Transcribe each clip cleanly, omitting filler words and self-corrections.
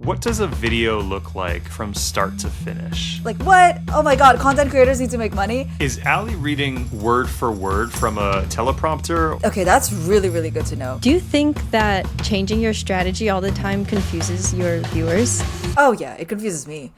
What does a video look like from start to finish? Like what? Oh my god, content creators need to make money? Is Ali reading word for word from a teleprompter? Okay, that's really, really good to know. Do you think that changing your strategy all the time confuses your viewers? Oh yeah, it confuses me.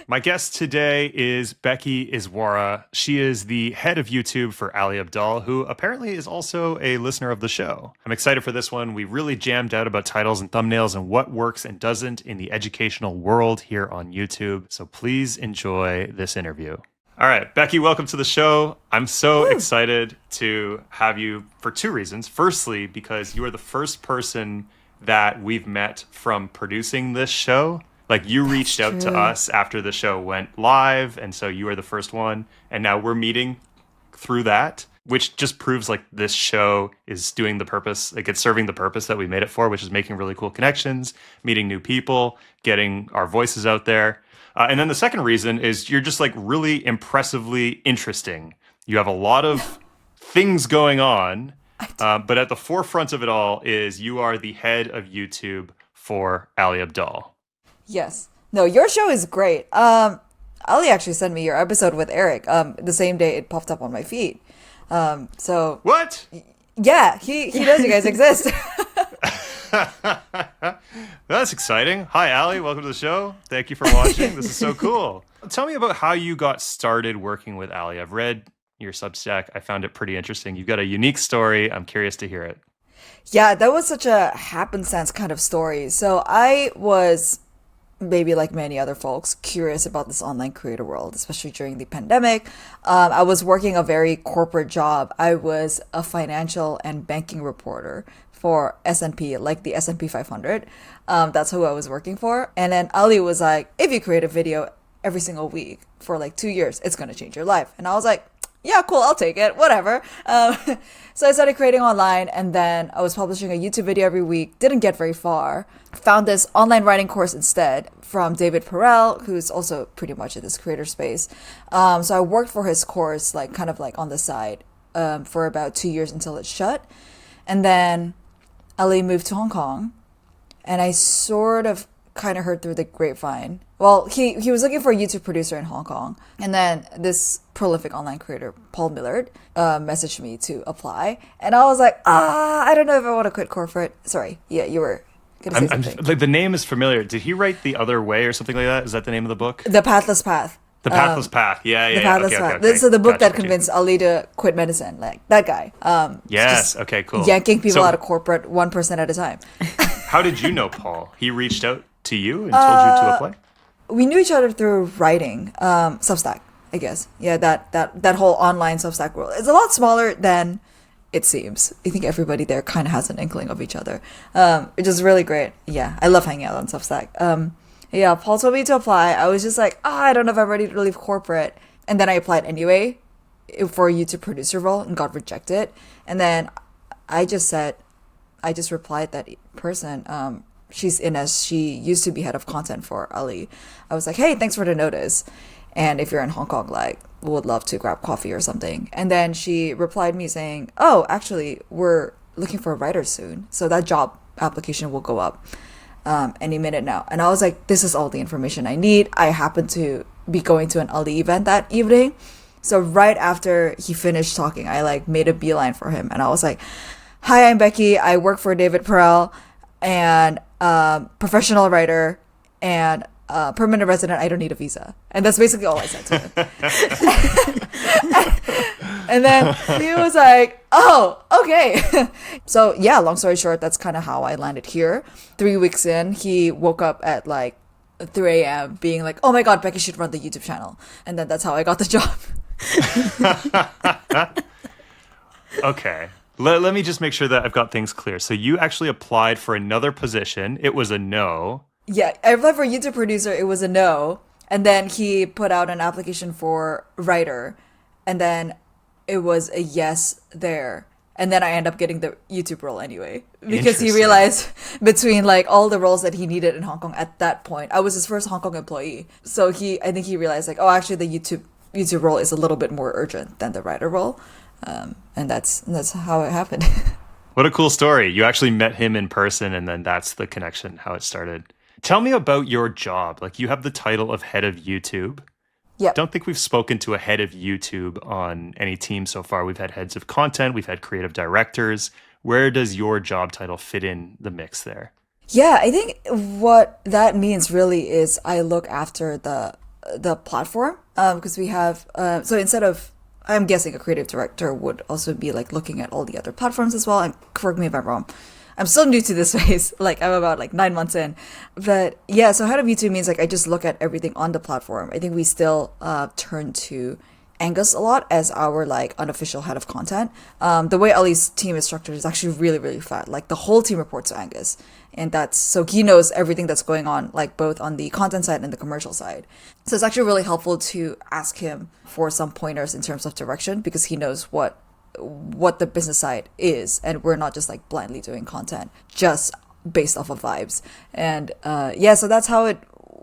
My guest today is Becky Isjwara. She is the head of YouTube for Ali Abdaal, who apparently is also a listener of the show. I'm excited for this one. We really jammed out about titles and thumbnails and what works and doesn't in the educational world here on YouTube. So please enjoy this interview. All right, Becky, welcome to the show. I'm so excited to have you for two reasons. Firstly, because you are the first person that we've met from producing this show. Like, you reached out to us after the show went live, and so you are the first one, and now we're meeting through that, which just proves like this show is doing the purpose, like it's serving the purpose that we made it for, which is making really cool connections, meeting new people, getting our voices out there. And then the second reason is you're just like really impressively interesting. You have a lot of things going on. But at the forefront of it all is you are the head of YouTube for Ali Abdaal. Yes. No, your show is great. Ali actually sent me your episode with Eric the same day it popped up on my feed. So What? Yeah, he knows you guys exist. That's exciting. Hi, Ali. Welcome to the show. Thank you for watching. This is so cool. Tell me about how you got started working with Ali. I've read your Substack. I found it pretty interesting. You've got a unique story. I'm curious to hear it. Yeah, that was such a happenstance kind of story. So I was, maybe like many other folks, curious about this online creator world, especially during the pandemic. I was working a very corporate job. I was a financial and banking reporter for S&P, like the S&P 500. That's who I was working for. And then Ali was like, if you create a video every single week for like 2 years, it's going to change your life. And I was like, yeah, cool, I'll take it, whatever. So I started creating online, and then I was publishing a YouTube video every week. Didn't get very far. Found this online writing course instead from David Perel, who's also pretty much in this creator space. So I worked for his course, like kind of like on the side, for about 2 years until it shut. And then Ali moved to Hong Kong, and I sort of kind of heard through the grapevine. Well, he was looking for a YouTube producer in Hong Kong. And then this prolific online creator, Paul Millard, messaged me to apply. And I was like, I don't know if I want to quit corporate. Sorry. Yeah, you were going to say something. Like, the name is familiar. Did he write The Other Way or something like that? Is that the name of the book? The Pathless Path. The Pathless Path. Yeah. The Pathless Path. Okay. So the book that convinced Ali to quit medicine, like that guy. Yes. Okay, cool. Yanking people out of corporate 1% at a time. How did you know Paul? He reached out to you and told you to apply? We knew each other through writing, Substack, I guess. Yeah, that whole online Substack world. It's a lot smaller than it seems. I think everybody there kind of has an inkling of each other, which is really great. Yeah, I love hanging out on Substack. Yeah, Paul told me to apply. I was just like, I don't know if I'm ready to leave corporate. And then I applied anyway for a YouTube producer role and got rejected. And then I just replied that person, she's in as she used to be head of content for Ali. I was like, hey, thanks for the notice. And if you're in Hong Kong, like, would love to grab coffee or something. And then she replied me saying, oh, actually, we're looking for a writer soon. So that job application will go up any minute now. And I was like, this is all the information I need. I happened to be going to an Ali event that evening. So right after he finished talking, I like made a beeline for him. And I was like, hi, I'm Becky. I work for David Perel, and professional writer, and permanent resident. I don't need a visa. And that's basically all I said to him. And then he was like, oh, okay. So yeah, long story short, that's kind of how I landed here. 3 weeks in, he woke up at like 3 a.m. being like, oh my God, Becky should run the YouTube channel. And then that's how I got the job. Okay. Let me just make sure that I've got things clear. So you actually applied for another position. It was a no. Yeah, I applied for YouTube producer. It was a no. And then he put out an application for writer. And then it was a yes there. And then I end up getting the YouTube role anyway. Because he realized between like all the roles that he needed in Hong Kong at that point, I was his first Hong Kong employee. So I think he realized like, oh, actually the YouTube role is a little bit more urgent than the writer role. And that's how it happened. What a cool story. You actually met him in person, and then that's the connection, how it started. Tell me about your job. Like, you have the title of head of YouTube. Yep. Don't think we've spoken to a head of YouTube on any team so far. We've had heads of content, we've had creative directors. Where does your job title fit in the mix there? Yeah, I think what that means really is I look after the platform, because we have so instead of, I'm guessing a creative director would also be like looking at all the other platforms as well. And correct me if I'm wrong. I'm still new to this space. Like, I'm about like 9 months in, but yeah. So head of YouTube means like I just look at everything on the platform. I think we still turn to Angus a lot as our like unofficial head of content. The way Ali's team is structured is actually really, really flat. Like, the whole team reports to Angus, and that's so he knows everything that's going on, like both on the content side and the commercial side. So it's actually really helpful to ask him for some pointers in terms of direction, because he knows what the business side is, and we're not just like blindly doing content just based off of vibes. And yeah, so that's how it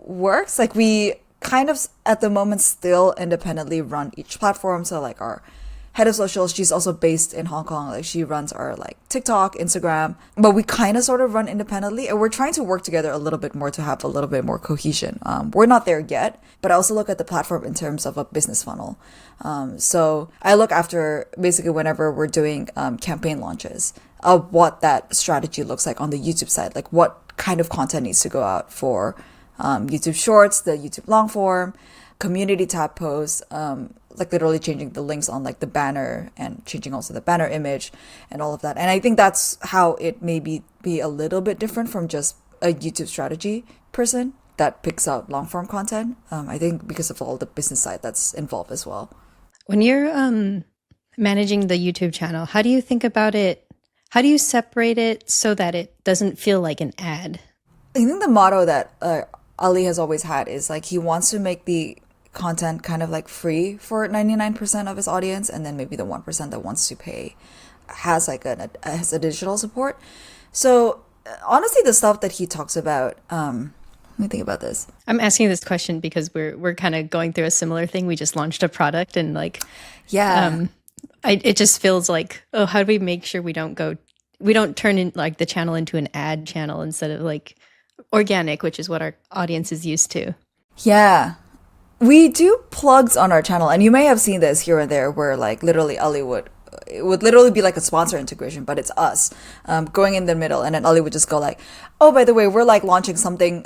works. Like, we kind of at the moment still independently run each platform. So like our head of social, she's also based in Hong Kong. Like, she runs our like TikTok, Instagram, but we kind of sort of run independently, and we're trying to work together a little bit more to have a little bit more cohesion. We're not there yet, but I also look at the platform in terms of a business funnel. So I look after basically whenever we're doing campaign launches of what that strategy looks like on the YouTube side, like what kind of content needs to go out for YouTube Shorts, the YouTube long form, community tab posts, like literally changing the links on like the banner and changing also the banner image and all of that. And I think that's how it maybe be a little bit different from just a YouTube strategy person that picks out long form content. I think because of all the business side that's involved as well. When you're managing the YouTube channel, how do you think about it? How do you separate it so that it doesn't feel like an ad? I think the motto that Ali has always had is like he wants to make the content kind of like free for 99% of his audience, and then maybe the 1% that wants to pay has like has a digital support. So honestly, the stuff that he talks about, let me think about this. I'm asking this question because we're kind of going through a similar thing. We just launched a product, and like, yeah, it just feels like, oh, how do we make sure we don't turn in like the channel into an ad channel instead of like organic, which is what our audience is used to. Yeah. We do plugs on our channel, and you may have seen this here and there where like literally Ali it would literally be like a sponsor integration, but it's us going in the middle, and then Ali would just go like, oh, by the way, we're like launching something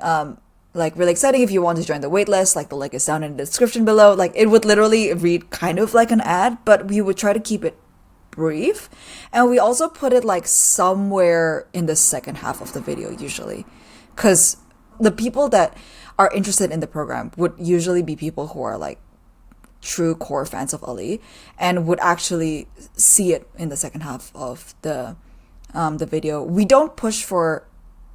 like really exciting. If you want to join the waitlist, like the link is down in the description below. Like, it would literally read kind of like an ad, but we would try to keep it brief. And we also put it like somewhere in the second half of the video usually, because the people that are interested in the program would usually be people who are like true core fans of Ali and would actually see it in the second half of the video. We don't push for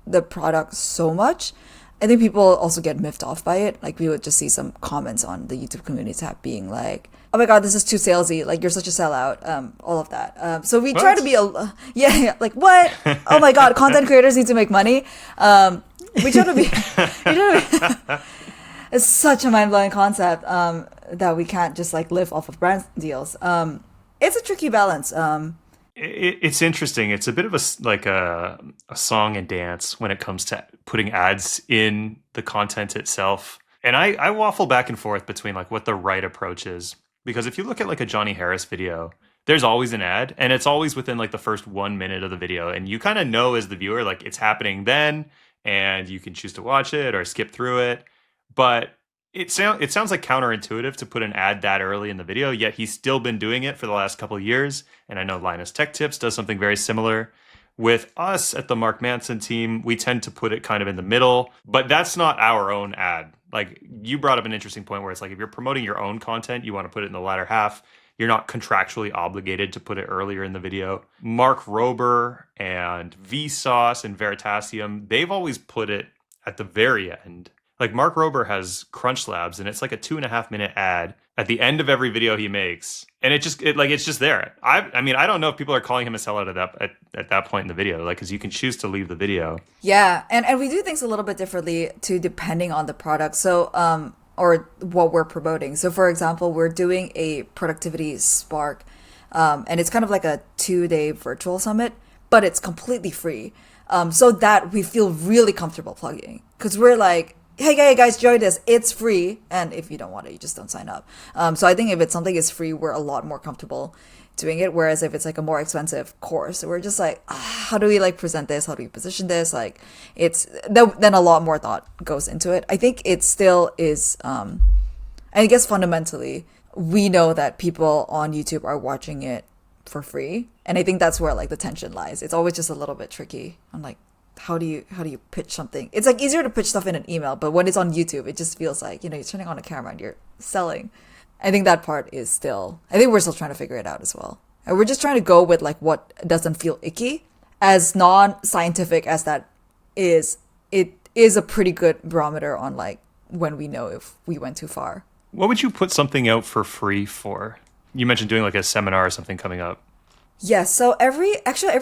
the product so much. I think people also get miffed off by it. Like, we would just see some comments on the YouTube community tab being like, oh my god, this is too salesy, like you're such a sellout, all of that. So we try to be yeah, like what? Oh my god, content creators need to make money. We try to be, it's such a mind-blowing concept that we can't just like live off of brand deals. It's a tricky balance. It's interesting. It's a bit of a song and dance when it comes to putting ads in the content itself. And I waffle back and forth between like what the right approach is. Because if you look at like a Johnny Harris video, there's always an ad, and it's always within like the first 1 minute of the video. And you kind of know as the viewer, like it's happening then, and you can choose to watch it or skip through it. But it sounds like counterintuitive to put an ad that early in the video, yet he's still been doing it for the last couple of years. And I know Linus Tech Tips does something very similar. With us at the Mark Manson team, we tend to put it kind of in the middle, but that's not our own ad. Like, you brought up an interesting point where it's like if you're promoting your own content, you want to put it in the latter half. You're not contractually obligated to put it earlier in the video. Mark Rober and Vsauce and Veritasium, they've always put it at the very end. Like, Mark Rober has Crunch Labs, and it's like a 2.5 minute ad at the end of every video he makes, and it's just there. I mean, I don't know if people are calling him a sellout at that point in the video, like, because you can choose to leave the video. Yeah, and we do things a little bit differently too, depending on the product. So, or what we're promoting. So, for example, we're doing a productivity spark, and it's kind of like a 2-day virtual summit. but it's completely free. So that we feel really comfortable plugging, because we're like, hey guys, enjoy this. It's free. And if you don't want it, you just don't sign up. So I think if it's something is free, we're a lot more comfortable doing it. Whereas if it's like a more expensive course, we're just like, how do we like present this? How do we position this? Like then a lot more thought goes into it. I think it still is, I guess fundamentally, we know that people on YouTube are watching it for free. And I think that's where like the tension lies. It's always just a little bit tricky. I'm like, how do you pitch something? It's like easier to pitch stuff in an email, but when it's on YouTube, it just feels like, you're turning on a camera and you're selling. I think that part is I think we're still trying to figure it out as well. And we're just trying to go with like what doesn't feel icky. As non-scientific as that is, it is a pretty good barometer on like when we know if we went too far. What would you put something out for free for? You mentioned doing like a seminar or something coming up. Yes, so every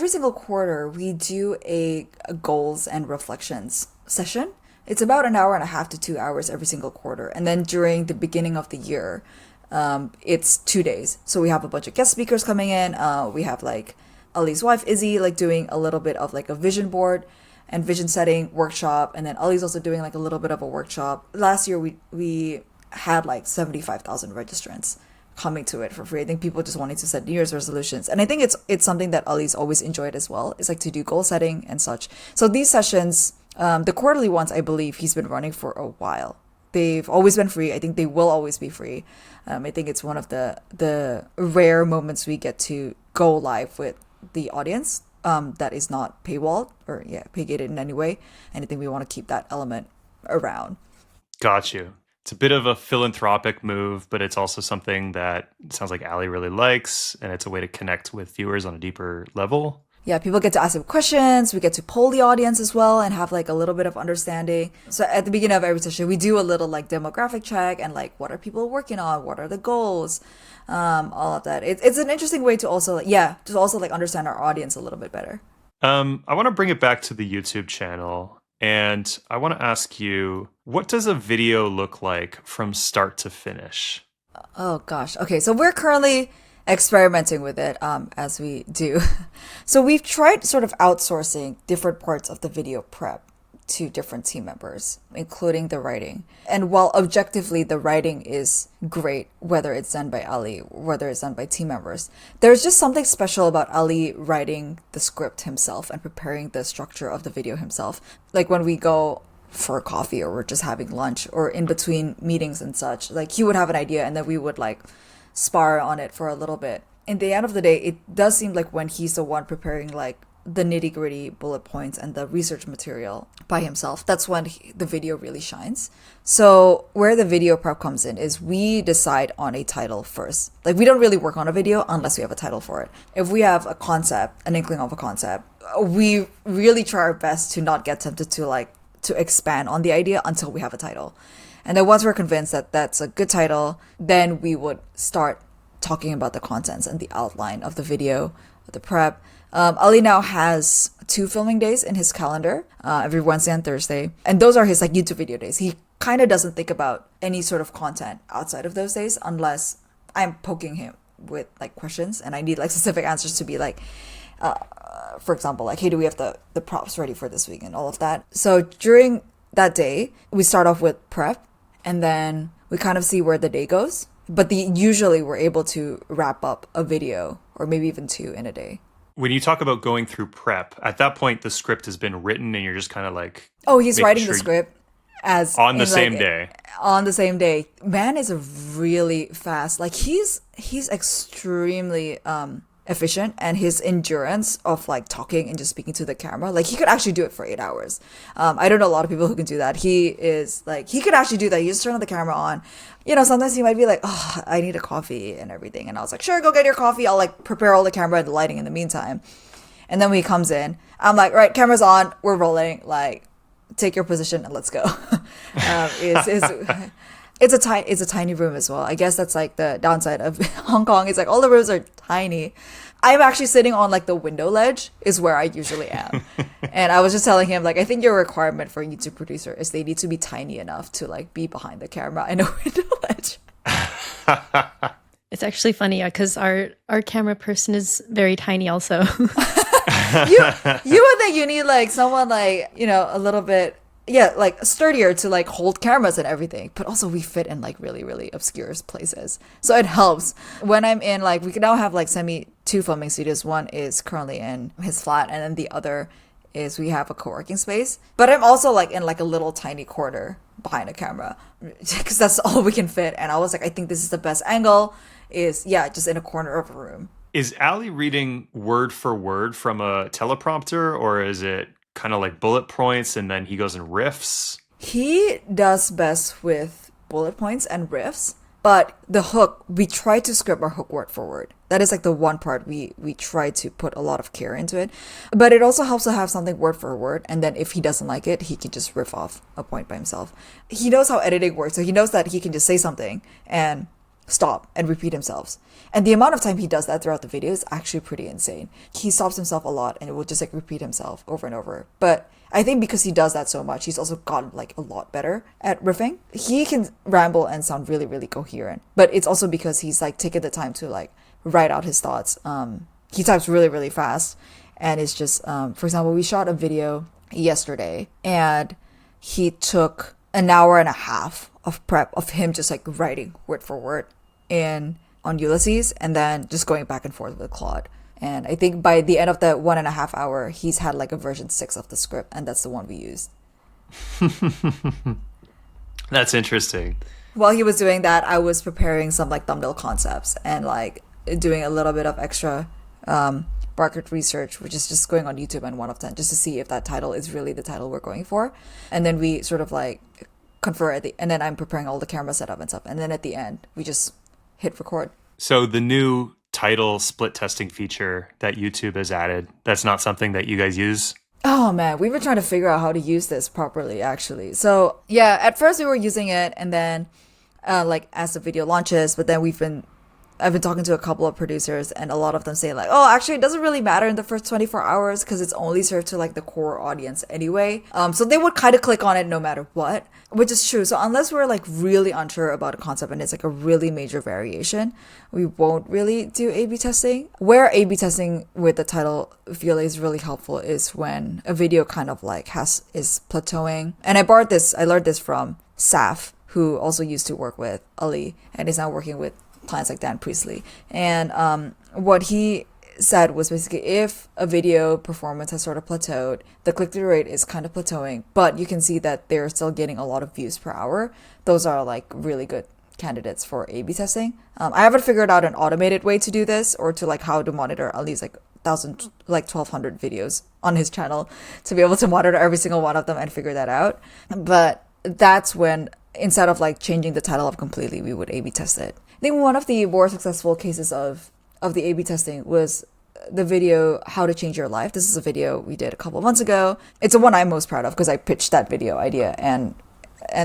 single quarter we do a goals and reflections session. It's about an hour and a half to 2 hours every single quarter. And then during the beginning of the year, it's 2 days. So we have a bunch of guest speakers coming in. We have like Ali's wife, Izzy, like doing a little bit of like a vision board and vision setting workshop. And then Ali's also doing like a little bit of a workshop. Last year we had like 75,000 registrants coming to it for free. I think people just wanted to set New Year's resolutions. And I think it's something that Ali's always enjoyed as well. It's like to do goal setting and such. So these sessions, the quarterly ones, I believe he's been running for a while. They've always been free. I think they will always be free. I think it's one of the rare moments we get to go live with the audience that is not paywalled or pay gated in any way. And I think we want to keep that element around. Got you. It's a bit of a philanthropic move, but it's also something that it sounds like Ali really likes, and it's a way to connect with viewers on a deeper level. Yeah, people get to ask him questions. We get to poll the audience as well and have like a little bit of understanding. So at the beginning of every session, we do a little like demographic check and like what are people working on? What are the goals? All of that. It's an interesting way to also like understand our audience a little bit better. I want to bring it back to the YouTube channel. And I want to ask you, what does a video look like from start to finish? Oh, gosh. Okay, so we're currently experimenting with it as we do. So we've tried sort of outsourcing different parts of the video prep to different team members, including the writing. And while objectively the writing is great, whether it's done by Ali, whether it's done by team members, there's just something special about Ali writing the script himself and preparing the structure of the video himself. Like when we go for coffee or we're just having lunch or in between meetings and such, like he would have an idea and then we would like spar on it for a little bit. In the end of the day, it does seem like when he's the one preparing like the nitty-gritty bullet points and the research material by himself, that's when the video really shines. So where the video prep comes in is we decide on a title first. Like we don't really work on a video unless we have a title for it. If we have a concept, an inkling of a concept, we really try our best to not get tempted to expand on the idea until we have a title. And then once we're convinced that that's a good title, then we would start talking about the contents and the outline of the video, the prep. Ali now has 2 filming days in his calendar, every Wednesday and Thursday. And those are his like YouTube video days. He kind of doesn't think about any sort of content outside of those days unless I'm poking him with like questions and I need like specific answers to be like, for example, like, hey, do we have the props ready for this week and all of that? So during that day, we start off with prep and then we kind of see where the day goes. But usually we're able to wrap up a video or maybe even 2 in a day. When you talk about going through prep, at that point, the script has been written and you're just kind of like... Oh, he's writing the script on the same day. On the same day. Man is really fast. Like he's extremely efficient, and his endurance of like talking and just speaking to the camera, like he could actually do it for 8 hours. I don't know a lot of people who can do that. He could actually do that. You just turn the camera on. Sometimes he might be like, oh, I need a coffee and everything. And I was like, sure, go get your coffee. I'll like prepare all the camera and the lighting in the meantime. And then when he comes in, I'm like, right, camera's on, we're rolling, like take your position and let's go. It's a tiny room as well. I guess that's like the downside of Hong Kong. It's like all the rooms are tiny. I'm actually sitting on like the window ledge is where I usually am. And I was just telling him, like, I think your requirement for a YouTube producer is they need to be tiny enough to like be behind the camera and a window ledge. It's actually funny because our camera person is very tiny also. You would think you need like someone like, a little bit, yeah, like sturdier to like hold cameras and everything. But also we fit in like really, really obscure places. So it helps. When I'm in like, we can now have like two filming studios. One is currently in his flat, and then the other is we have a co-working space. But I'm also like in like a little tiny corner behind a camera because that's all we can fit. And I was like, I think this is the best angle is, yeah, just in a corner of a room. Is Ali reading word for word from a teleprompter, or is it kind of like bullet points and then he goes and riffs? He does best with bullet points and riffs, but the hook, we try to script our hook word for word. That is like the one part we try to put a lot of care into it. But it also helps to have something word for word, and then if he doesn't like it, he can just riff off a point by himself. He knows how editing works, so he knows that he can just say something and stop and repeat himself. And the amount of time he does that throughout the video is actually pretty insane. He stops himself a lot and it will just like repeat himself over and over. But I think because he does that so much, he's also gotten like a lot better at riffing. He can ramble and sound really, really coherent. But it's also because he's like taken the time to like write out his thoughts. He types really, really fast. And it's just, for example, we shot a video yesterday and he took an hour and a half of prep of him just like writing word for word on Ulysses and then just going back and forth with Claude. And I think by the end of the 1.5 hour, he's had like a version 6 of the script, and that's the one we used. That's interesting. While he was doing that, I was preparing some like thumbnail concepts and like doing a little bit of extra market research, which is just going on YouTube and 1 of 10 just to see if that title is really the title we're going for. And then we sort of like confer and then I'm preparing all the camera setup and stuff. And then at the end, we just hit record. So the new title split testing feature that YouTube has added, that's not something that you guys use? Oh man, we've been trying to figure out how to use this properly actually. So yeah, at first we were using it and then like as the video launches, but then I've been talking to a couple of producers and a lot of them say like, oh, actually it doesn't really matter in the first 24 hours because it's only served to like the core audience anyway. So they would kind of click on it no matter what, which is true. So unless we're like really unsure about a concept and it's like a really major variation, we won't really do A/B testing. Where A/B testing with the title feel is really helpful is when a video kind of like is plateauing. And I learned this from Saf, who also used to work with Ali and is now working with clients like Dan Priestley. And what he said was basically if a video performance has sort of plateaued, the click-through rate is kind of plateauing, but you can see that they're still getting a lot of views per hour. Those are like really good candidates for A/B testing. I haven't figured out an automated way to do this or to like how to monitor at least like 1,200 videos on his channel to be able to monitor every single one of them and figure that out. But that's when, instead of like changing the title up completely, we would A/B test it. I think one of the more successful cases of the A/B testing was the video How to Change Your Life. This is a video we did a couple of months ago. It's the one I'm most proud of because I pitched that video idea and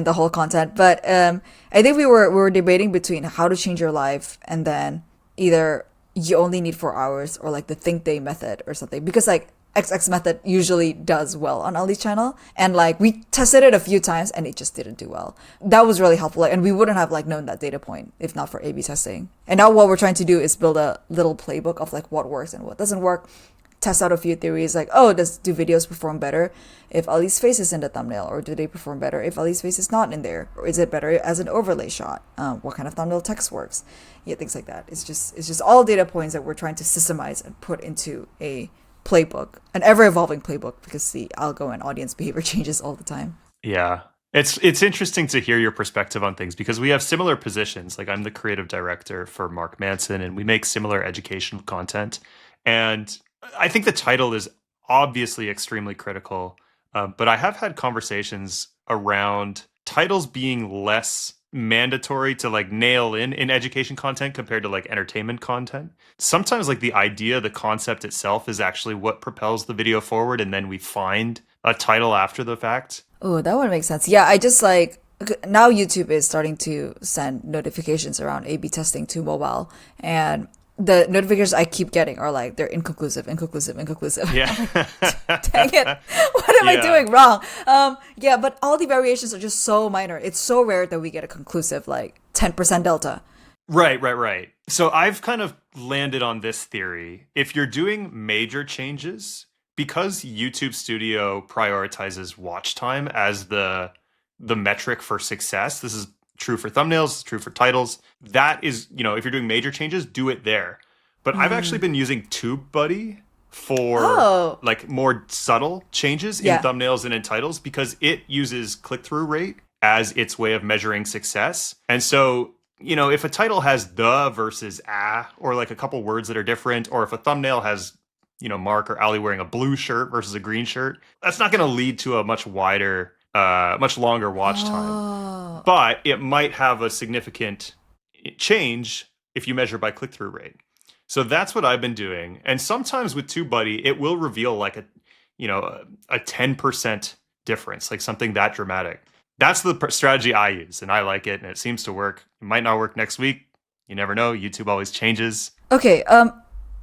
the whole content. But I think we were debating between How to Change Your Life and then either you only need 4 hours or like the Think Day method or something, because like XX method usually does well on Ali's channel, and like we tested it a few times and it just didn't do well. That was really helpful, and we wouldn't have like known that data point if not for A/B testing. And now what we're trying to do is build a little playbook of like what works and what doesn't work, test out a few theories like, oh, do videos perform better if Ali's face is in the thumbnail, or do they perform better if Ali's face is not in there, or is it better as an overlay shot? What kind of thumbnail text works? Yeah, things like that. It's just all data points that we're trying to systemize and put into a playbook, an ever-evolving playbook, because the algo and audience behavior changes all the time. Yeah. It's interesting to hear your perspective on things because we have similar positions. Like I'm the creative director for Mark Manson and we make similar educational content. And I think the title is obviously extremely critical, but I have had conversations around titles being less mandatory to like nail in education content compared to like entertainment content. Sometimes like the idea, the concept itself is actually what propels the video forward, and then we find a title after the fact. Oh, that would make sense. Yeah, I just like now YouTube is starting to send notifications around A/B testing to mobile, and the notifications I keep getting are like they're inconclusive. Yeah. Dang it. What am I doing wrong? Yeah, but all the variations are just so minor. It's so rare that we get a conclusive like 10% delta. Right. So I've kind of landed on this theory. If you're doing major changes, because YouTube Studio prioritizes watch time as the metric for success. This is true for thumbnails, it's true for titles. That is, if you're doing major changes, do it there. But I've actually been using TubeBuddy for like more subtle changes in thumbnails and in titles because it uses click-through rate as its way of measuring success. And so, if a title has the versus or like a couple words that are different, or if a thumbnail has, Mark or Ali wearing a blue shirt versus a green shirt, that's not going to lead to a much wider, much longer watch time. But it might have a significant change if you measure by click-through rate. So that's what I've been doing. And sometimes with TubeBuddy, it will reveal like a 10% difference, like something that dramatic. That's the strategy I use, and I like it, and it seems to work. It might not work next week. You never know. YouTube always changes. Okay,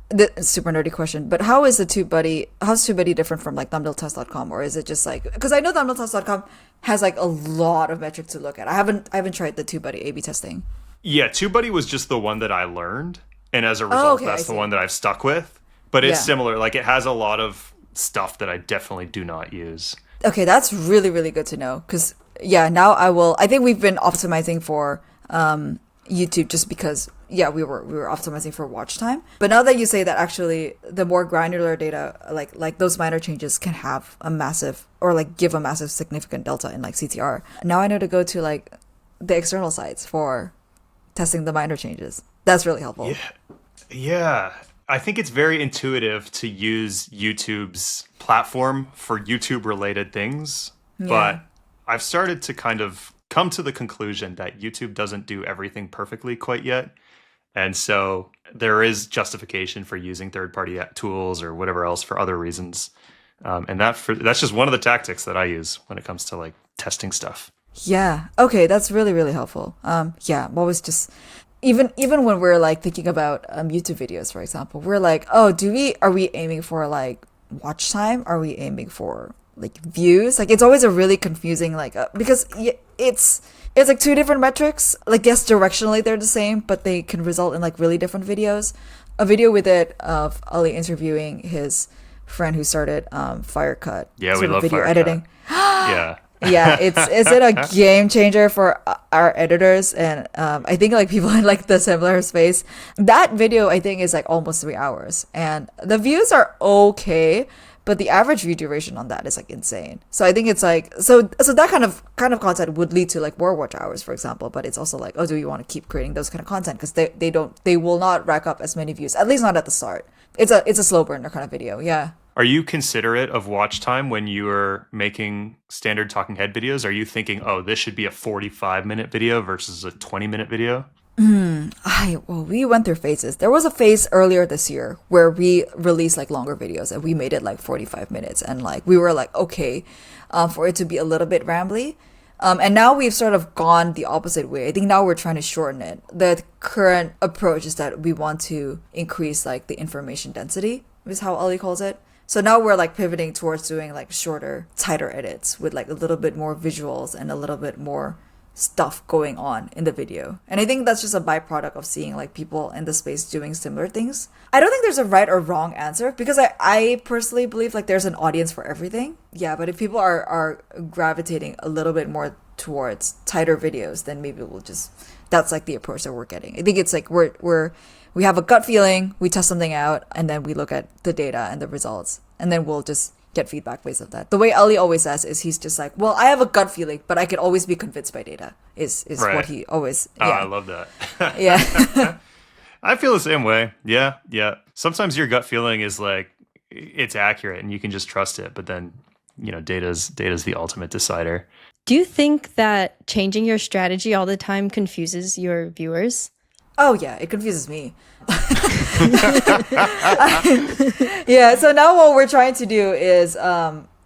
the super nerdy question, but how's TubeBuddy different from like thumbnailtest.com, or is it just like, because I know thumbnailtest.com has like a lot of metrics to look at. I haven't tried the TubeBuddy A/B testing. Yeah, TubeBuddy was just the one that I learned, and as a result, that's the one that I've stuck with. But it's similar. Like, it has a lot of stuff that I definitely do not use. Okay, that's really, really good to know. Because, now I think we've been optimizing for YouTube just because, we were optimizing for watch time. But now that you say that, actually, the more granular data, like those minor changes can have a massive, or like give a massive significant delta in like CTR. Now I know to go to like the external sites for testing the minor changes. That's really helpful. Yeah. I think it's very intuitive to use YouTube's platform for YouTube related things. Yeah. But I've started to kind of come to the conclusion that YouTube doesn't do everything perfectly quite yet. And so there is justification for using third-party tools or whatever else for other reasons. And that's just one of the tactics that I use when it comes to like testing stuff. Yeah. Okay. That's really, really helpful. I'm always just, even when we're like thinking about YouTube videos, for example, we're like, are we aiming for like watch time? Are we aiming for like views? Like, it's always a really confusing, like, because it's like two different metrics. Like, yes, directionally they're the same, but they can result in like really different videos. A video with it of Ali interviewing his friend who started Firecut. Yeah, we love video Firecut. editing. Yeah. Yeah, is it a game changer for our editors? And I think like people in like the similar space. That video I think is like almost 3 hours, and the views are okay, but the average view duration on that is like insane. So I think it's like so that kind of content would lead to like more watch hours, for example. But it's also like, do you want to keep creating those kind of content, because they will not rack up as many views, at least not at the start. It's a slow burner kind of video. Yeah. Are you considerate of watch time when you are making standard talking head videos? Are you thinking, this should be a 45-minute video versus a 20-minute video? We went through phases. There was a phase earlier this year where we released like longer videos and we made it like 45 minutes. And like we were like, okay, for it to be a little bit rambly. And now we've sort of gone the opposite way. I think now we're trying to shorten it. The current approach is that we want to increase like the information density, is how Ali calls it. So now we're like pivoting towards doing like shorter, tighter edits with like a little bit more visuals and a little bit more stuff going on in the video. And I think that's just a byproduct of seeing like people in the space doing similar things. I don't think there's a right or wrong answer, because I personally believe like there's an audience for everything. Yeah, but if people are gravitating a little bit more towards tighter videos, then maybe that's like the approach that we're getting. I think it's like we have a gut feeling, we test something out, and then we look at the data and the results, and then we'll just get feedback based on that. The way Ali always says is he's just like, well, I have a gut feeling, but I can always be convinced by data, is right. What he always... Yeah. Oh, I love that. Yeah. I feel the same way. Yeah. Sometimes your gut feeling is like, it's accurate and you can just trust it, but then, data's the ultimate decider. Do you think that changing your strategy all the time confuses your viewers? Oh, yeah, it confuses me. Yeah, so now what we're trying to do is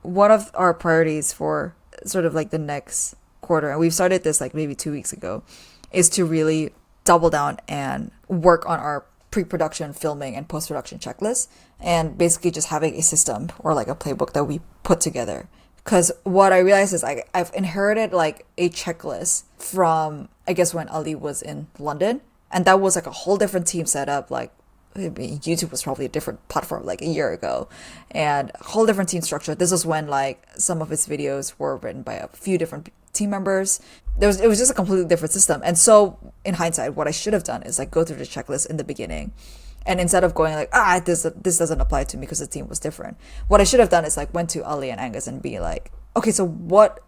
one of our priorities for sort of like the next quarter, and we've started this like maybe 2 weeks ago, is to really double down and work on our pre-production filming and post-production checklist, and basically just having a system or like a playbook that we put together. Because what I realized is I've inherited like a checklist from, I guess, when Ali was in London. And that was like a whole different team setup, like I mean, YouTube was probably a different platform like a year ago, and a whole different team structure. This was when like some of his videos were written by a few different team members. It was just a completely different system. And so in hindsight, what I should have done is like go through the checklist in the beginning. And instead of going like, this doesn't apply to me because the team was different, what I should have done is like went to Ali and Angus and be like, okay, so what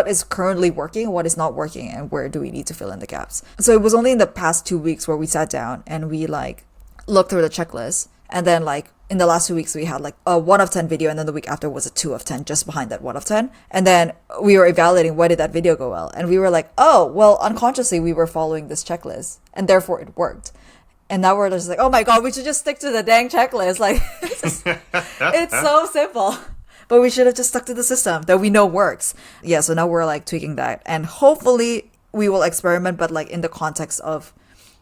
is currently working, what is not working, and where do we need to fill in the gaps? So it was only in the past 2 weeks where we sat down and we like looked through the checklist. And then like in the last 2 weeks, we had like a 1 of 10 video. And then the week after was a 2 of 10 just behind that 1 of 10. And then we were evaluating, why did that video go well? And we were like, oh, well, unconsciously we were following this checklist and therefore it worked. And now we're just like, oh my God, we should just stick to the dang checklist. Like, it's so simple. But we should have just stuck to the system that we know works. Yeah, so now we're like tweaking that. And hopefully we will experiment, but like in the context of,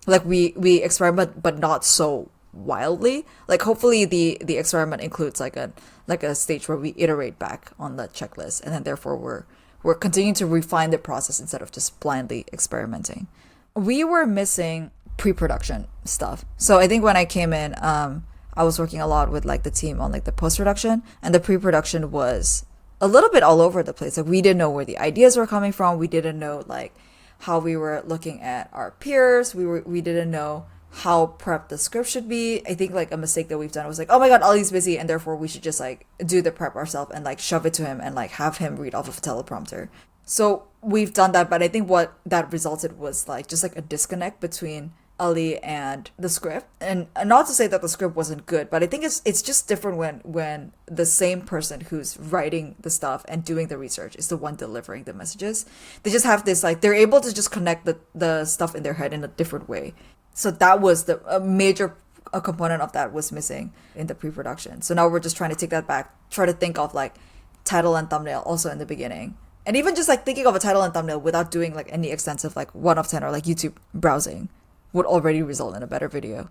like we experiment, but not so wildly. Like hopefully the experiment includes like a stage where we iterate back on the checklist. And then therefore we're continuing to refine the process instead of just blindly experimenting. We were missing pre-production stuff. So I think when I came in, I was working a lot with like the team on like the post-production, and the pre-production was a little bit all over the place. Like we didn't know where the ideas were coming from. We didn't know like how we were looking at our peers. We didn't know how prepped the script should be. I think like a mistake that we've done was like, oh my God, Ollie's busy, and therefore we should just like do the prep ourselves and like shove it to him and like have him read off of a teleprompter. So we've done that, but I think what that resulted was like just like a disconnect between Ali and the script. And not to say that the script wasn't good, but I think it's just different when the same person who's writing the stuff and doing the research is the one delivering the messages. They just have this like, they're able to just connect the stuff in their head in a different way. So that was a major component of that was missing in the pre-production. So now we're just trying to take that back, try to think of like title and thumbnail also in the beginning. And even just like thinking of a title and thumbnail without doing like any extensive like 1 of 10 or like YouTube browsing would already result in a better video.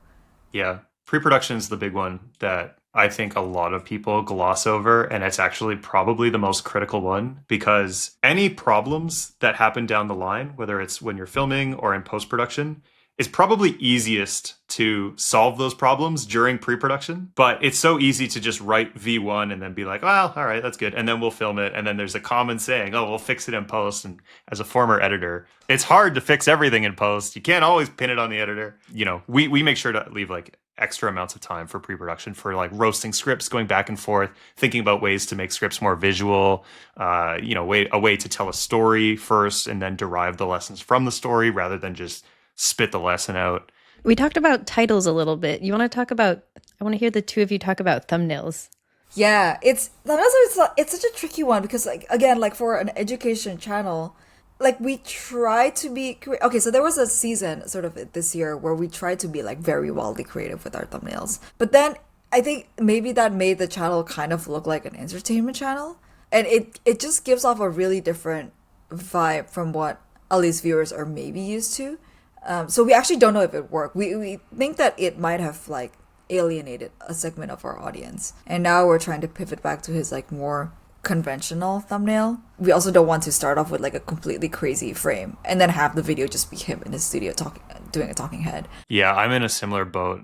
Yeah. Pre-production is the big one that I think a lot of people gloss over, and it's actually probably the most critical one, because any problems that happen down the line, whether it's when you're filming or in post-production, it's probably easiest to solve those problems during pre-production, but it's so easy to just write V1 and then be like, well, all right, that's good. And then we'll film it. And then there's a comment saying, oh, we'll fix it in post. And as a former editor, it's hard to fix everything in post. You can't always pin it on the editor. You know, we make sure to leave like extra amounts of time for pre-production for like roasting scripts, going back and forth, thinking about ways to make scripts more visual, a way to tell a story first and then derive the lessons from the story rather than just spit the lesson out. We talked about titles a little bit. You want to talk about, I want to hear the two of you talk about thumbnails. Yeah, it's such a tricky one because like, again, like for an education channel, like we try to be, okay, so there was a season sort of this year where we tried to be like very wildly creative with our thumbnails. But then I think maybe that made the channel kind of look like an entertainment channel. And it just gives off a really different vibe from what Ali's viewers are maybe used to. So we actually don't know if it worked. We think that it might have like alienated a segment of our audience. And now we're trying to pivot back to his like more conventional thumbnail. We also don't want to start off with like a completely crazy frame and then have the video just be him in his studio doing a talking head. Yeah, I'm in a similar boat.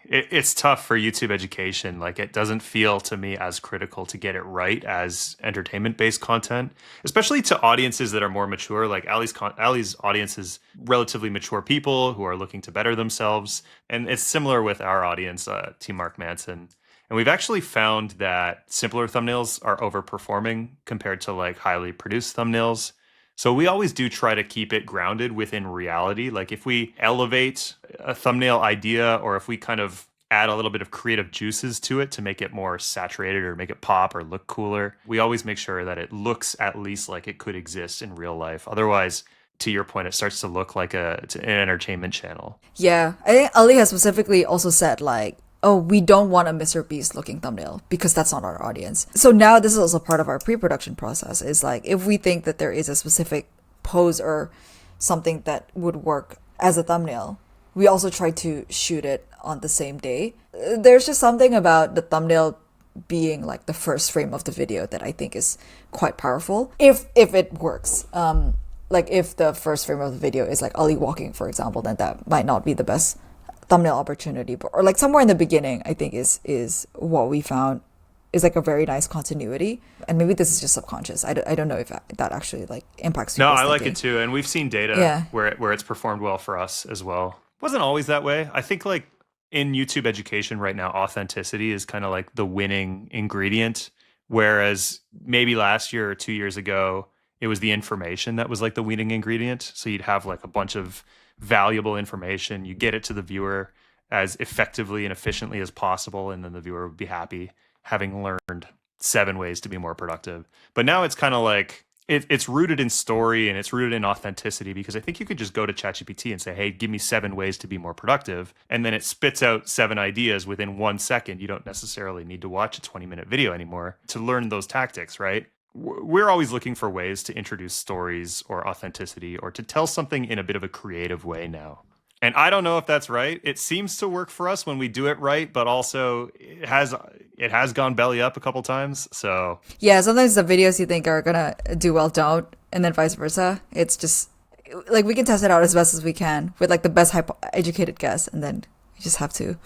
It's tough for YouTube education. Like it doesn't feel to me as critical to get it right as entertainment-based content, especially to audiences that are more mature. Like Ali's audience is relatively mature people who are looking to better themselves. And it's similar with our audience, Team Mark Manson. And we've actually found that simpler thumbnails are overperforming compared to like highly produced thumbnails. So we always do try to keep it grounded within reality. Like if we elevate a thumbnail idea or if we kind of add a little bit of creative juices to it to make it more saturated or make it pop or look cooler, we always make sure that it looks at least like it could exist in real life. Otherwise, to your point, it starts to look like an entertainment channel. Yeah, I think Ali has specifically also said like, oh, we don't want a Mr. Beast looking thumbnail because that's not our audience. So now this is also part of our pre-production process is like, if we think that there is a specific pose or something that would work as a thumbnail, we also try to shoot it on the same day. There's just something about the thumbnail being like the first frame of the video that I think is quite powerful if it works. Like if the first frame of the video is like Ali walking, for example, then that might not be the best thumbnail opportunity, or like somewhere in the beginning, I think is what we found is like a very nice continuity. And maybe this is just subconscious. I don't know if that actually like impacts No, people's I like thinking. it too. And we've seen data Yeah. where it's performed well for us as well. Wasn't always that way. I think like in YouTube education right now, authenticity is kind of like the winning ingredient. Whereas maybe last year or 2 years ago, it was the information that was like the winning ingredient. So you'd have like a bunch of valuable information. You get it to the viewer as effectively and efficiently as possible. And then the viewer would be happy having learned 7 ways to be more productive. But now it's kind of like it's rooted in story and it's rooted in authenticity, because I think you could just go to ChatGPT and say, hey, give me 7 ways to be more productive. And then it spits out 7 ideas within 1 second. You don't necessarily need to watch a 20-minute video anymore to learn those tactics, right? We're always looking for ways to introduce stories or authenticity or to tell something in a bit of a creative way now. And I don't know if that's right. It seems to work for us when we do it right, but also it has gone belly up a couple times. So Yeah, sometimes the videos you think are gonna do well don't, and then vice versa. It's just like we can test it out as best as we can with like the best educated guess, and then you just have to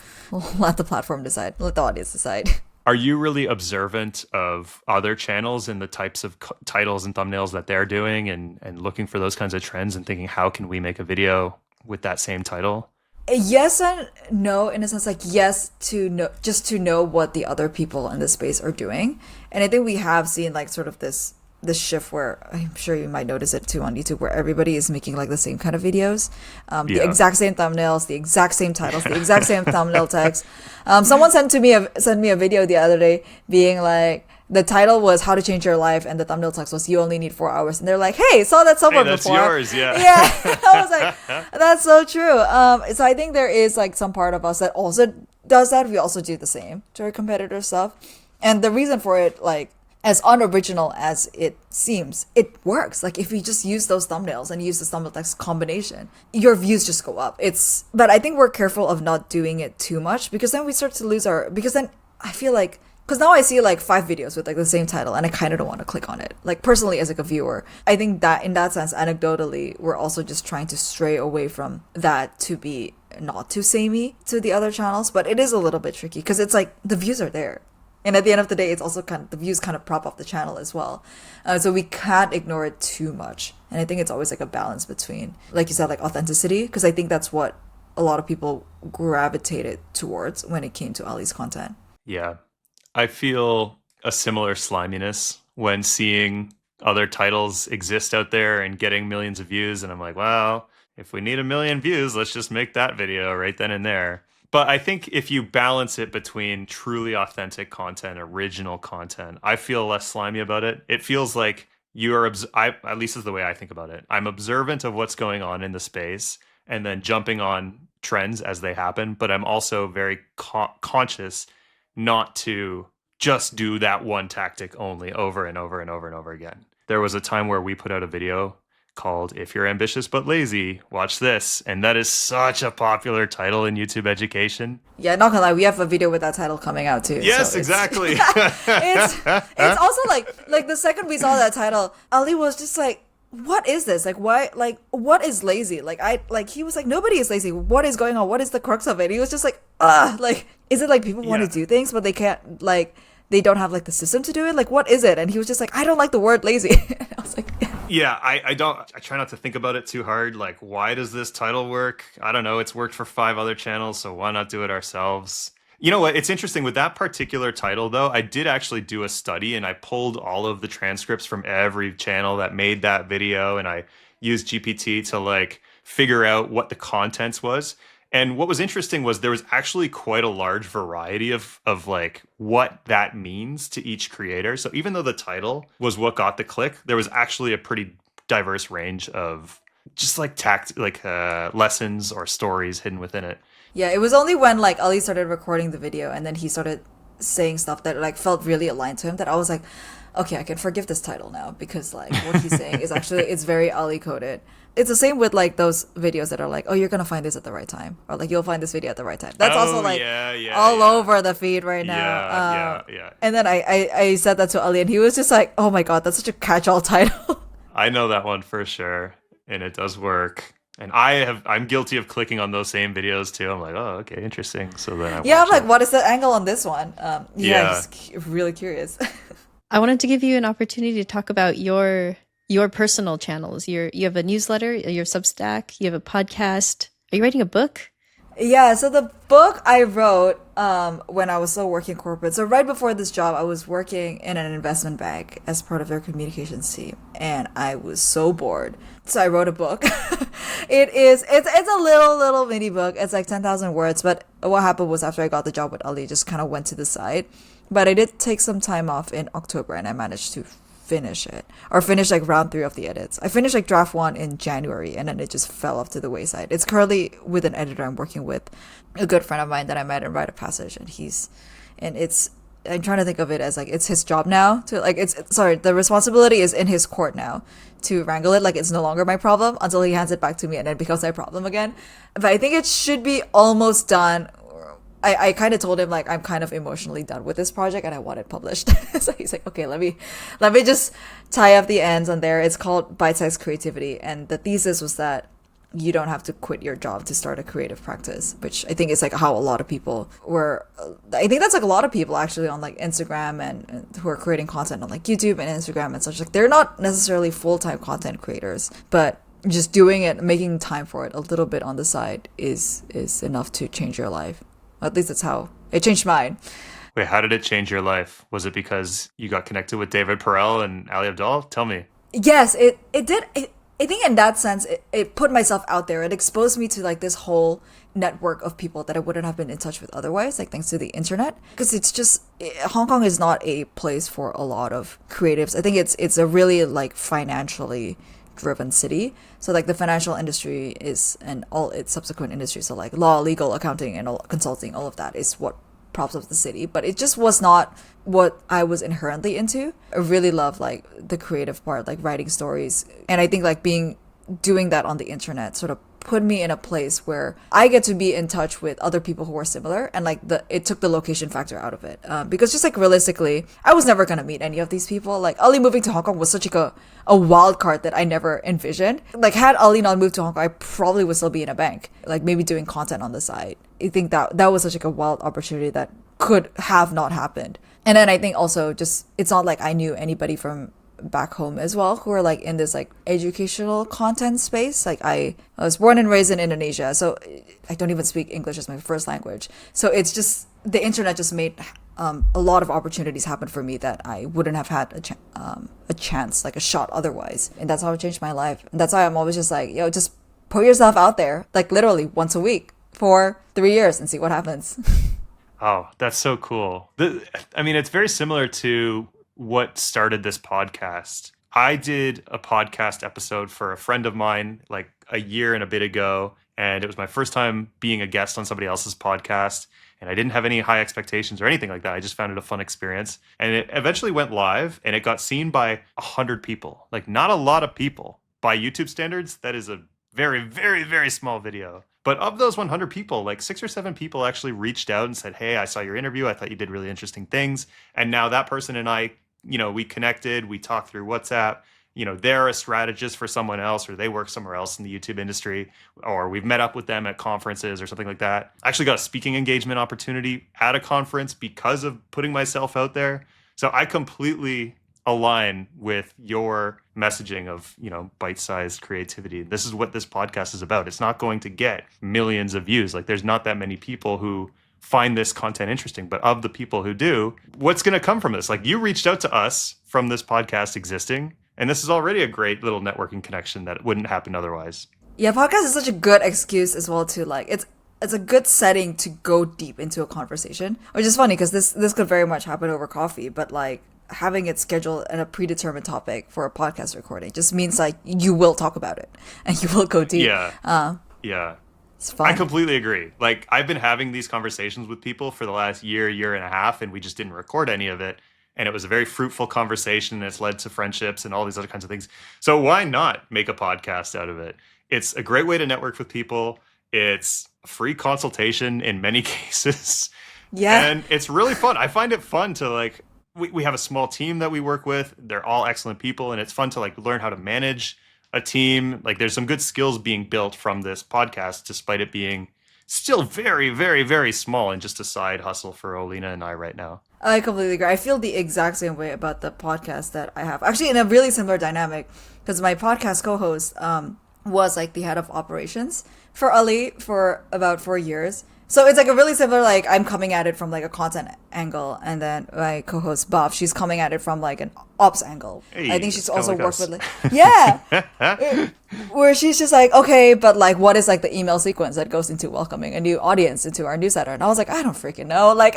let the platform decide, let the audience decide. are you really observant of other channels and the types of titles and thumbnails that they're doing and looking for those kinds of trends and thinking, how can we make a video with that same title? Yes and no, in a sense, like yes to know, just to know what the other people in this space are doing. And I think we have seen like sort of this shift where I'm sure you might notice it too on YouTube, where everybody is making like the same kind of videos, the exact same thumbnails, the exact same titles, the exact same thumbnail text. Someone sent me a video the other day being like, the title was "How to Change Your Life" and the thumbnail text was "You only need 4 hours." And they're like, "Hey, saw that somewhere that's before." Yours, yeah. Yeah, I was like, that's so true. So I think there is like some part of us that also does that. We also do the same to our competitor stuff, and the reason for it, like as unoriginal as it seems, it works. Like if you just use those thumbnails and use the thumbnail text combination, your views just go up. But I think we're careful of not doing it too much, because then we start to lose because then I feel like. Because now I see like 5 videos with like the same title and I kind of don't want to click on it. Like personally as like a viewer, I think that in that sense, anecdotally, we're also just trying to stray away from that to be not too samey to the other channels. But it is a little bit tricky because it's like the views are there. And at the end of the day, it's also kind of, the views kind of prop up the channel as well. So we can't ignore it too much. And I think it's always like a balance between, like you said, like authenticity. Because I think that's what a lot of people gravitated towards when it came to Ali's content. Yeah. I feel a similar sliminess when seeing other titles exist out there and getting millions of views. And I'm like, well, if we need 1 million views, let's just make that video right then and there. But I think if you balance it between truly authentic content, original content, I feel less slimy about it. It feels like you are, at least is the way I think about it. I'm observant of what's going on in the space and then jumping on trends as they happen. But I'm also very conscious not to just do that one tactic only over and over and over and over again. There was a time where we put out a video called "If You're Ambitious But Lazy, Watch This." And that is such a popular title in YouTube education. Yeah, not gonna lie, we have a video with that title coming out too. Yes, so exactly. it's also like the second we saw that title, Ali was just like, what is this? Like, why? Like, what is lazy? He was like, nobody is lazy. What is going on? What is the crux of it? He was just like, like, is it like people want to do things, but they can't, like, they don't have like the system to do it? Like, what is it? And he was just like, I don't like the word lazy. I was like, yeah, I try not to think about it too hard. Like, why does this title work? I don't know. It's worked for 5 other channels, so why not do it ourselves? You know what? It's interesting with that particular title, though. I did actually do a study and I pulled all of the transcripts from every channel that made that video, and I used GPT to like figure out what the contents was. And what was interesting was there was actually quite a large variety of like what that means to each creator. So even though the title was what got the click, there was actually a pretty diverse range of just like lessons or stories hidden within it. yeah, it was only when like Ali started recording the video and then he started saying stuff that like felt really aligned to him that I was like, okay, I can forgive this title now, because like what he's saying is actually, it's very Ali coded. It's the same with like those videos that are like, oh, you're gonna find this at the right time, or like you'll find this video at the right time. That's also like all over the feed right now. Yeah. And then I said that to Ali and he was just like, oh my god, that's such a catch-all title. I know that one for sure, and it does work. And I'm guilty of clicking on those same videos too. I'm like, oh, okay, interesting. So then I Yeah, I'm watch like, it. what is the angle on this one? Yeah. Just really curious. I wanted to give you an opportunity to talk about your personal channels. You have a newsletter, your Substack, you have a podcast. Are you writing a book? Yeah, so the book I wrote when I was still working corporate. So right before this job, I was working in an investment bank as part of their communications team, and I was so bored. So I wrote a book. It's a little mini book. It's like 10,000 words, but what happened was after I got the job with Ali, just kind of went to the side. But I did take some time off in October, and I managed to finish it, or finish like round 3 of the edits. I finished like draft 1 in January, and then it just fell off to the wayside. It's currently with an editor I'm working with, a good friend of mine that I met in Rite of Passage, and I'm trying to think of it as like it's his job now to like the responsibility is in his court now to wrangle it. Like it's no longer my problem until he hands it back to me, and then it becomes my problem again. But I think it should be almost done. I kind of told him like I'm kind of emotionally done with this project and I want it published. So he's like, okay, let me just tie up the ends on there. It's called Bite-Sized Creativity, and the thesis was that you don't have to quit your job to start a creative practice, which I think is like how a lot of people were. I think that's like a lot of people actually on like Instagram and who are creating content on like YouTube and Instagram and such. Like they're not necessarily full-time content creators, but just doing it, making time for it a little bit on the side is enough to change your life. At least that's how it changed mine. Wait, how did it change your life? Was it because you got connected with David Perel and Ali Abdaal? Tell me. Yes, it did. I think in that sense, it put myself out there. It exposed me to like this whole network of people that I wouldn't have been in touch with otherwise, like thanks to the internet. Because it's just, Hong Kong is not a place for a lot of creatives. I think it's a really like financially driven city. So like the financial industry is, and all its subsequent industries, so like law, legal, accounting, and consulting, all of that is what props up the city. But it just was not what I was inherently into. I really love like the creative part, like writing stories. And I think like doing that on the internet sort of put me in a place where I get to be in touch with other people who are similar, and like it took the location factor out of it, because just like realistically I was never gonna meet any of these people. Like Ali moving to Hong Kong was such like a wild card that I never envisioned. Like had Ali not moved to Hong Kong, I probably would still be in a bank, like maybe doing content on the side. I think that was such like a wild opportunity that could have not happened. And then I think also just it's not like I knew anybody from back home as well who are like in this like educational content space. Like I was born and raised in Indonesia, so I don't even speak English as my first language. So it's just the internet just made a lot of opportunities happen for me that I wouldn't have had a chance, like a shot otherwise. And that's how it changed my life. And that's why I'm always just like, just put yourself out there, like literally once a week for 3 years and see what happens. Oh, that's so cool. I mean, it's very similar to what started this podcast. I did a podcast episode for a friend of mine like a year and a bit ago, and it was my first time being a guest on somebody else's podcast, and I didn't have any high expectations or anything like that. I just found it a fun experience, and it eventually went live, and it got seen by 100 people. Like not a lot of people. By YouTube standards, that is a very, very, very small video. But of those 100 people, like 6 or 7 people actually reached out and said, hey, I saw your interview. I thought you did really interesting things. And now that person and I, we connected, we talked through WhatsApp. They're a strategist for someone else, or they work somewhere else in the YouTube industry, or we've met up with them at conferences or something like that. I actually got a speaking engagement opportunity at a conference because of putting myself out there. So I completely align with your messaging of, bite-sized creativity. This is what this podcast is about. It's not going to get millions of views. Like there's not that many people who find this content interesting, but of the people who do, what's going to come from this? Like you reached out to us from this podcast existing, and this is already a great little networking connection that wouldn't happen otherwise. Yeah, podcast is such a good excuse as well to like, it's a good setting to go deep into a conversation, which is funny because this could very much happen over coffee, but like having it scheduled and a predetermined topic for a podcast recording just means like you will talk about it and you will go deep. Yeah. Yeah. It's fun. I completely agree. Like I've been having these conversations with people for the last year and a half, and we just didn't record any of it. And it was a very fruitful conversation, and it's led to friendships and all these other kinds of things. So why not make a podcast out of it? It's a great way to network with people. It's a free consultation in many cases. Yeah. And it's really fun. I find it fun to like, we have a small team that we work with. They're all excellent people, and it's fun to like learn how to manage a team. Like there's some good skills being built from this podcast, despite it being still very, very, very small and just a side hustle for Olina and I right now. I completely agree. I feel the exact same way about the podcast that I have. Actually, in a really similar dynamic, because my podcast co-host was like the head of operations for Ali for about 4 years. So it's like a really similar, like I'm coming at it from like a content angle, and then my co-host Buff, she's coming at it from like an ops angle. Hey, I think she's also like worked us. with like, yeah, where she's just like, okay, but like what is like the email sequence that goes into welcoming a new audience into our newsletter? And I was like, I don't freaking know. Like,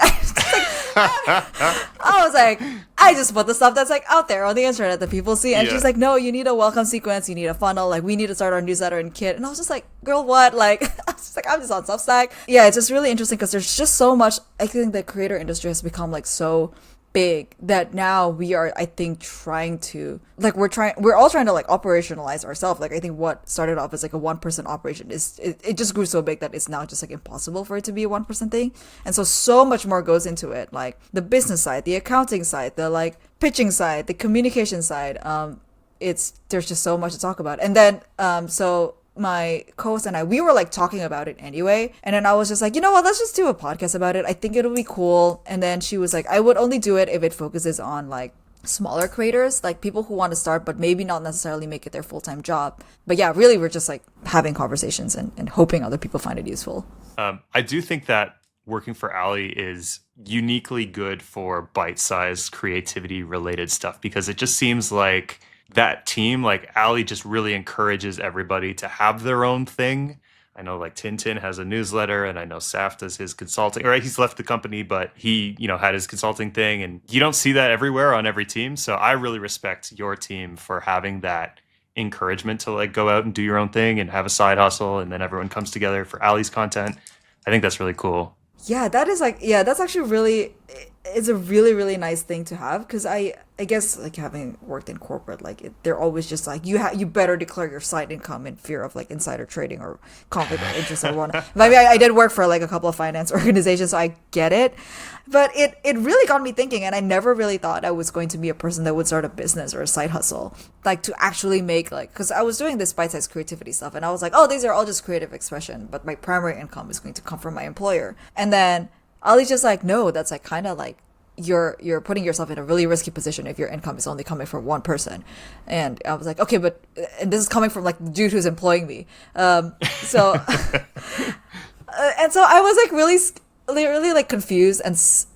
I was like, I just put the stuff that's like out there on the internet that people see. And Yeah. she's like, no, you need a welcome sequence, you need a funnel, like we need to start our newsletter and kit. And I was just like, girl, what? Like, I was just like, I'm just on Substack. Yeah, it's just really interesting because there's just so much. I think the creator industry has become like so big that now we are, I think, trying to like we're all trying to like operationalize ourselves. Like I think what started off as like a 1% operation is it just grew so big that it's now just like impossible for it to be a 1% thing. And so much more goes into it, like the business side, the accounting side, the like pitching side, the communication side. There's just so much to talk about. And then so my co-host and I, we were like talking about it anyway. And then I was just like, you know what, let's just do a podcast about it. I think it'll be cool. And then she was like, I would only do it if it focuses on like smaller creators, like people who want to start, but maybe not necessarily make it their full-time job. But yeah, really, we're just like having conversations and hoping other people find it useful. I do think that working for Ali is uniquely good for bite-sized creativity related stuff, because it just seems like that team, like Ali just really encourages everybody to have their own thing. I know like Tintin has a newsletter, and I know Saf does his consulting, or he's left the company, but he, had his consulting thing, and you don't see that everywhere on every team. So I really respect your team for having that encouragement to like go out and do your own thing and have a side hustle, and then everyone comes together for Ali's content. I think that's really cool. Yeah, that is like, yeah, that's actually really, it's a really, really nice thing to have. Because I guess like having worked in corporate, like they're always just like, you better declare your side income in fear of like insider trading or conflict of interest or whatnot. But I mean, I did work for like a couple of finance organizations, so I get it. But it really got me thinking, and I never really thought I was going to be a person that would start a business or a side hustle, like to actually make like, because I was doing this bite-sized creativity stuff, and I was like, oh, these are all just creative expression, but my primary income is going to come from my employer. And then Ali's just like, no, that's like kind of like you're putting yourself in a really risky position if your income is only coming from one person. And I was like, okay, but and this is coming from like the dude who's employing me. So and so I was like really like confused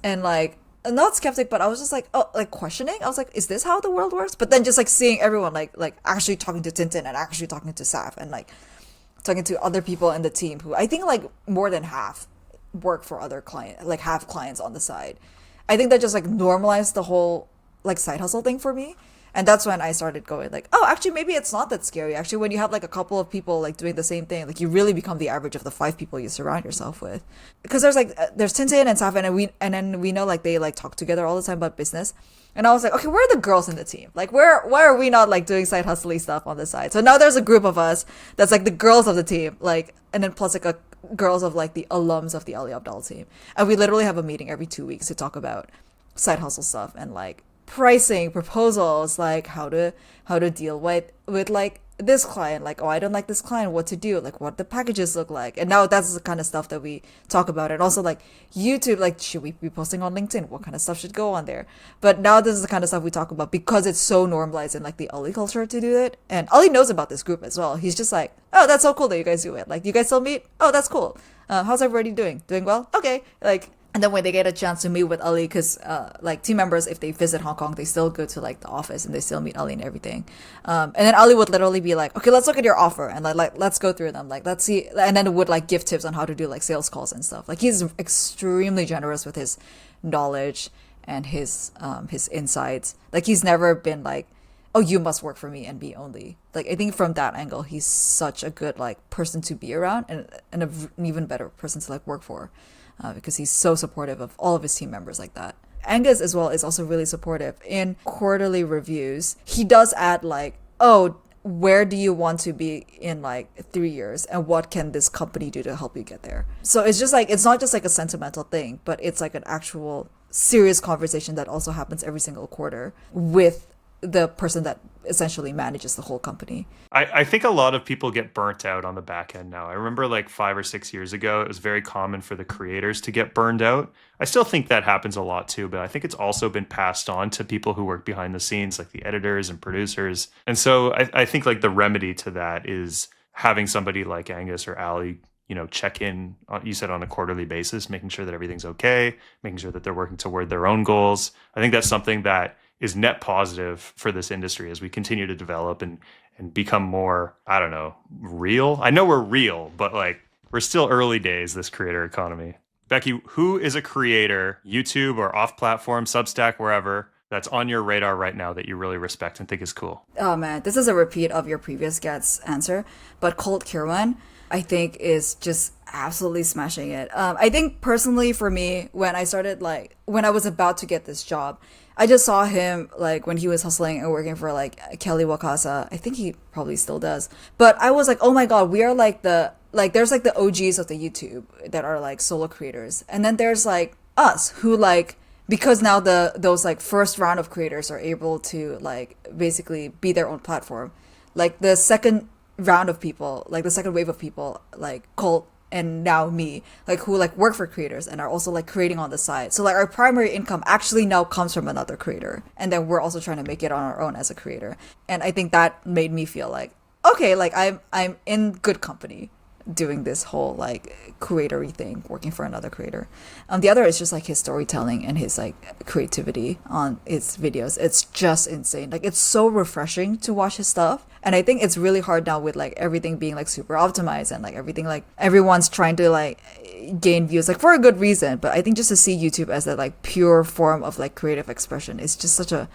and like not skeptic, but I was just like, oh, like questioning. I was like, is this how the world works? But then just like seeing everyone like actually talking to Tintin and actually talking to Saf and like talking to other people in the team who I think like more than half work for other clients, like have clients on the side. I think that just like normalized the whole like side hustle thing for me. And that's when I started going like, oh, actually, maybe it's not that scary. Actually, when you have like a couple of people like doing the same thing, like you really become the average of the 5 people you surround yourself with. Because there's Tintin and Saf, and then we know like they like talk together all the time about business. And I was like, okay, where are the girls in the team? Like, why are we not like doing side hustly stuff on the side? So now there's a group of us that's like the girls of the team, like, and then plus like a girls of like the alums of the Ali Abdaal team. And we literally have a meeting every 2 weeks to talk about side hustle stuff and like pricing, proposals, like how to deal with like this client, like, oh, I don't like this client, what to do, like what the packages look like. And now that's the kind of stuff that we talk about. And also like YouTube, like should we be posting on LinkedIn, what kind of stuff should go on there? But now this is the kind of stuff we talk about because it's so normalized in like the Ali culture to do it. And Ali knows about this group as well. He's just like, oh, that's so cool that you guys do it, like you guys still meet, oh, that's cool. How's everybody doing well, okay, like. And then when they get a chance to meet with Ali, because like team members, if they visit Hong Kong, they still go to like the office and they still meet Ali and everything. And then Ali would literally be like, okay, let's look at your offer and like let's go through them. Like, let's see. And then would like give tips on how to do like sales calls and stuff. Like he's extremely generous with his knowledge and his insights. Like he's never been like, oh, you must work for me and be only. Like I think from that angle, he's such a good like person to be around and an even better person to like work for. Because he's so supportive of all of his team members like that. Angus as well is also really supportive. In quarterly reviews, he does add like, oh, where do you want to be in like 3 years and what can this company do to help you get there? So it's just like, it's not just like a sentimental thing, but it's like an actual serious conversation that also happens every single quarter with the person that essentially manages the whole company. I think a lot of people get burnt out on the back end now. I remember like 5 or 6 years ago, it was very common for the creators to get burned out. I still think that happens a lot too, but I think it's also been passed on to people who work behind the scenes, like the editors and producers. And so I think like the remedy to that is having somebody like Angus or Ali, check in, you said, on a quarterly basis, making sure that everything's okay, making sure that they're working toward their own goals. I think that's something that is net positive for this industry as we continue to develop and become more, I don't know, real. I know we're real, but like we're still early days, this creator economy. Becky, who is a creator, YouTube or off platform, Substack, wherever, that's on your radar right now that you really respect and think is cool? Oh man, this is a repeat of your previous guest's answer, but Colt Kirwan, I think, is just absolutely smashing it. I think personally for me, when I was about to get this job, I just saw him like when he was hustling and working for like Kelly Wakasa. I think he probably still does. But I was like, oh my God, we are like there's like the OGs of the YouTube that are like solo creators. And then there's like us who like, because now those like first round of creators are able to like basically be their own platform. Like the second round of people, like the second wave of people, like Colt and now me, like who like work for creators and are also like creating on the side. So like our primary income actually now comes from another creator, and then we're also trying to make it on our own as a creator. And I think that made me feel like, okay, like I'm in good company doing this whole like creatory thing, working for another creator. The other is just like his storytelling and his like creativity on his videos. It's just insane. Like it's so refreshing to watch his stuff. And I think it's really hard now with like everything being like super optimized and like everything, like everyone's trying to like gain views like for a good reason. But I think just to see YouTube as that like pure form of like creative expression is just such a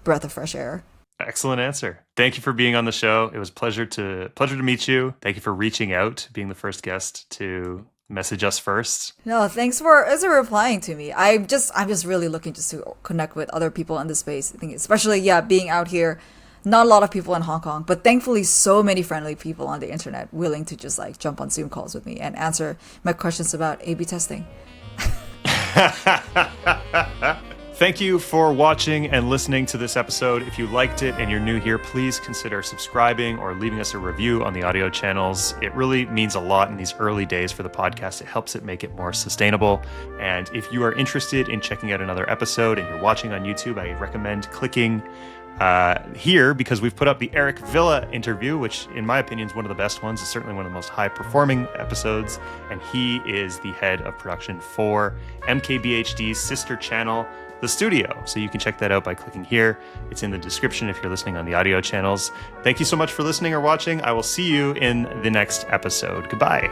breath of fresh air. Excellent answer. Thank you for being on the show. It was pleasure to meet you. Thank you for reaching out, being the first guest to message us first. No, thanks for replying to me. I'm just really looking just to connect with other people in the space. I think especially being out here, not a lot of people in Hong Kong, but thankfully so many friendly people on the internet willing to just like jump on Zoom calls with me and answer my questions about A/B testing. Thank you for watching and listening to this episode. If you liked it and you're new here, please consider subscribing or leaving us a review on the audio channels. It really means a lot in these early days for the podcast. It helps it make it more sustainable. And if you are interested in checking out another episode and you're watching on YouTube, I recommend clicking here because we've put up the Eric Villa interview, which in my opinion is one of the best ones. It's certainly one of the most high performing episodes. And he is the head of production for MKBHD's sister channel, The Studio. So you can check that out by clicking here. It's in the description if you're listening on the audio channels. Thank you so much for listening or watching. I will see you in the next episode. Goodbye.